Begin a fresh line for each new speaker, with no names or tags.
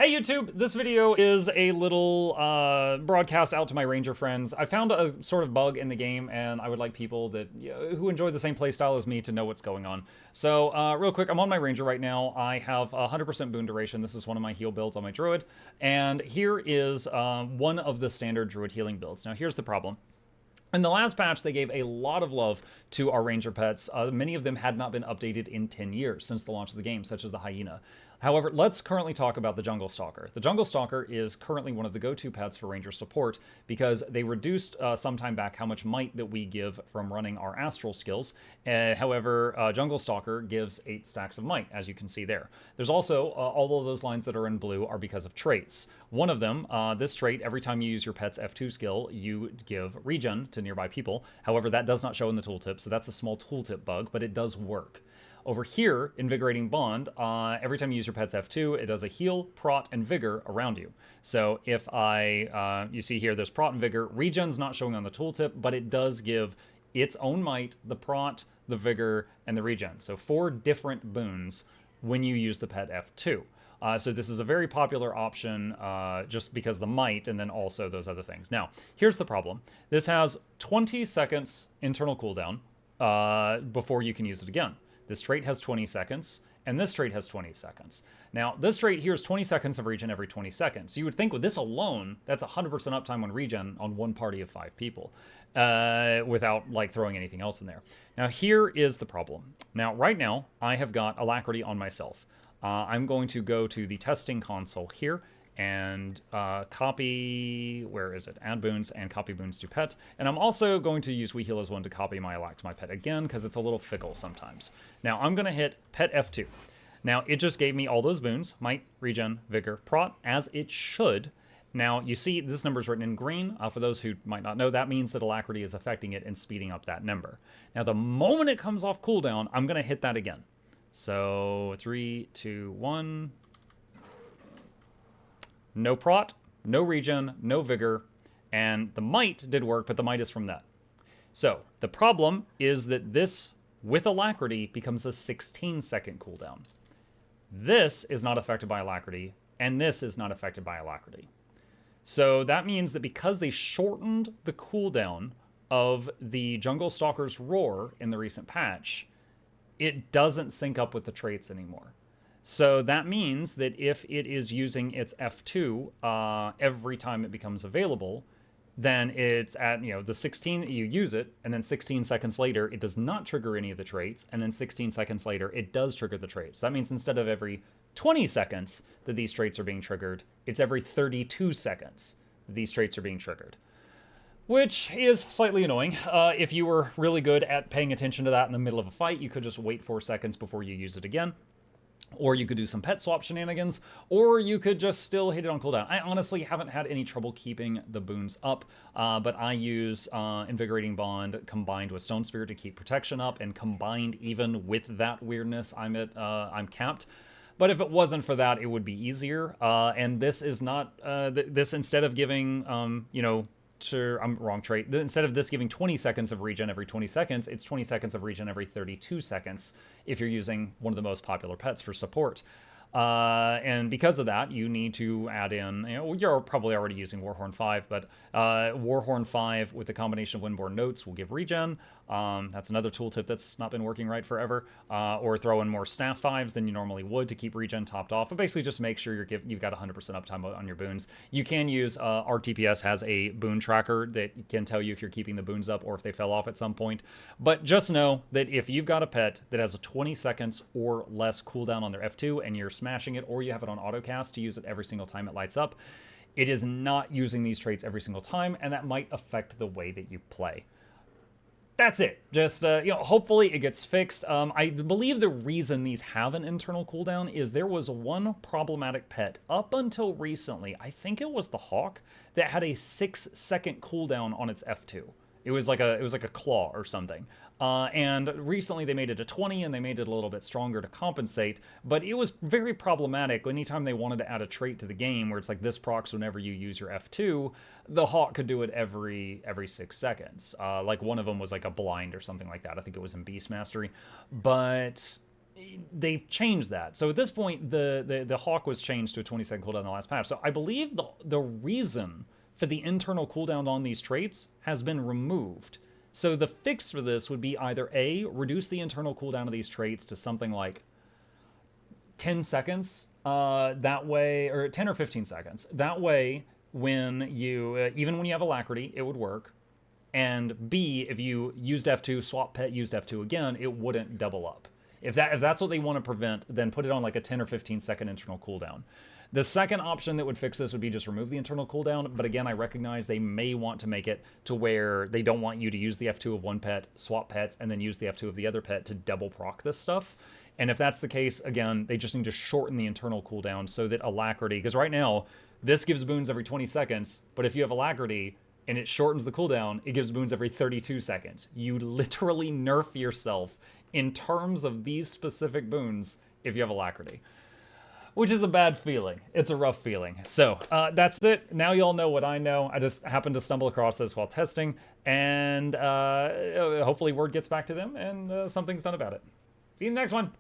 Hey YouTube, this video is a little broadcast out to my ranger friends. I found a sort of bug in the game and I would like people that who enjoy the same playstyle as me to know what's going on. So real quick, I'm on my ranger right now. I have 100% boon duration. This is one of my heal builds on my druid. And here is one of the standard druid healing builds. Now here's the problem. In the last patch, they gave a lot of love to our ranger pets. Many of them had not been updated in 10 years since the launch of the game, such as the hyena. However, let's currently talk about the jungle stalker. The jungle stalker is currently one of the go-to pets for ranger support because they reduced some time back how much might that we give from running our astral skills. However, jungle stalker gives 8 stacks of might, as you can see there. There's also, all of those lines that are in blue are because of traits. One of them, this trait, every time you use your pet's F2 skill, you give regen to nearby people. However, that does not show in the tooltip, so that's a small tooltip bug, but it does work. Over here, Invigorating Bond, every time you use your pet's F2, it does a heal, prot, and vigor around you. So if you see here, there's prot and vigor. Regen's not showing on the tooltip, but it does give its own might, the prot, the vigor, and the regen. So 4 different boons when you use the pet F2. So this is a very popular option just because the might and then also those other things. Now, here's the problem. This has 20 seconds internal cooldown before you can use it again. This trait has 20 seconds, and this trait has 20 seconds. Now, this trait here is 20 seconds of regen every 20 seconds. So you would think with this alone, that's 100% uptime on regen on one party of 5 people without like throwing anything else in there. Now, here is the problem. Now, right now, I have got Alacrity on myself. I'm going to go to the testing console here and copy, where is it? Add boons and copy boons to pet. And I'm also going to use We Heal as one to copy my Alac to my pet again because it's a little fickle sometimes. Now I'm going to hit pet F2. Now it just gave me all those boons, might, regen, vigor, prot, as it should. Now you see this number is written in green. For those who might not know, that means that Alacrity is affecting it and speeding up that number. Now the moment it comes off cooldown, I'm going to hit that again. So 3, 2, 1. No prot, no regen, no vigor, and the might did work, but the might is from that. So the problem is that this, with Alacrity, becomes a 16-second cooldown. This is not affected by Alacrity, and this is not affected by Alacrity. So that means that because they shortened the cooldown of the Jungle Stalker's Roar in the recent patch, it doesn't sync up with the traits anymore. So that means that if it is using its F2 every time it becomes available, then it's at, the 16 you use it, and then 16 seconds later, it does not trigger any of the traits, and then 16 seconds later, it does trigger the traits. That means instead of every 20 seconds that these traits are being triggered, it's every 32 seconds that these traits are being triggered. Which is slightly annoying. If you were really good at paying attention to that in the middle of a fight, you could just wait 4 seconds before you use it again. Or you could do some pet swap shenanigans, or you could just still hit it on cooldown. I honestly haven't had any trouble keeping the boons up, but I use Invigorating Bond combined with Stone Spirit to keep protection up, and combined even with that weirdness, I'm capped. But if it wasn't for that, it would be easier. And this is not, this instead of giving, I'm wrong trait. Instead of this giving 20 seconds of regen every 20 seconds, it's 20 seconds of regen every 32 seconds if you're using one of the most popular pets for support. And because of that, you need to add in, you're probably already using Warhorn 5, but Warhorn 5 with the combination of Windborne Notes will give regen. That's another tooltip that's not been working right forever. Or throw in more Staff 5s than you normally would to keep regen topped off. But basically just make sure you've got 100% uptime on your boons. You can use, RTPS has a boon tracker that can tell you if you're keeping the boons up or if they fell off at some point. But just know that if you've got a pet that has a 20 seconds or less cooldown on their F2 and you're smashing it, or you have it on autocast to use it every single time it lights up, it is not using these traits every single time, and that might affect the way that you play. That's it. Just, hopefully it gets fixed. I believe the reason these have an internal cooldown is there was one problematic pet up until recently, I think it was the Hawk, that had a 6-second cooldown on its F2. It was like a claw or something. And recently they made it a 20 and they made it a little bit stronger to compensate, but it was very problematic. Anytime they wanted to add a trait to the game where it's like this procs whenever you use your F2, the Hawk could do it every 6 seconds. Like one of them was like a blind or something like that. I think it was in Beast Mastery. But they've changed that. So at this point, the Hawk was changed to a 20-second cooldown in the last patch. So I believe the reason for the internal cooldown on these traits has been removed. So the fix for this would be either A, reduce the internal cooldown of these traits to something like 10 seconds, that way, or 10 or 15 seconds. That way, when you, even when you have Alacrity, it would work. And B, if you used F2, swap pet, used F2 again, it wouldn't double up. If that's what they want to prevent, then put it on like a 10 or 15 second internal cooldown. The second option that would fix this would be just remove the internal cooldown, but again, I recognize they may want to make it to where they don't want you to use the F2 of one pet, swap pets, and then use the F2 of the other pet to double proc this stuff. And if that's the case, again, they just need to shorten the internal cooldown so that Alacrity, because right now, this gives boons every 20 seconds, but if you have Alacrity and it shortens the cooldown, it gives boons every 32 seconds. You literally nerf yourself in terms of these specific boons if you have Alacrity, which is a bad feeling. It's a rough feeling. So that's it. Now you all know what I know. I just happened to stumble across this while testing, and hopefully word gets back to them and something's done about it. See you in the next one.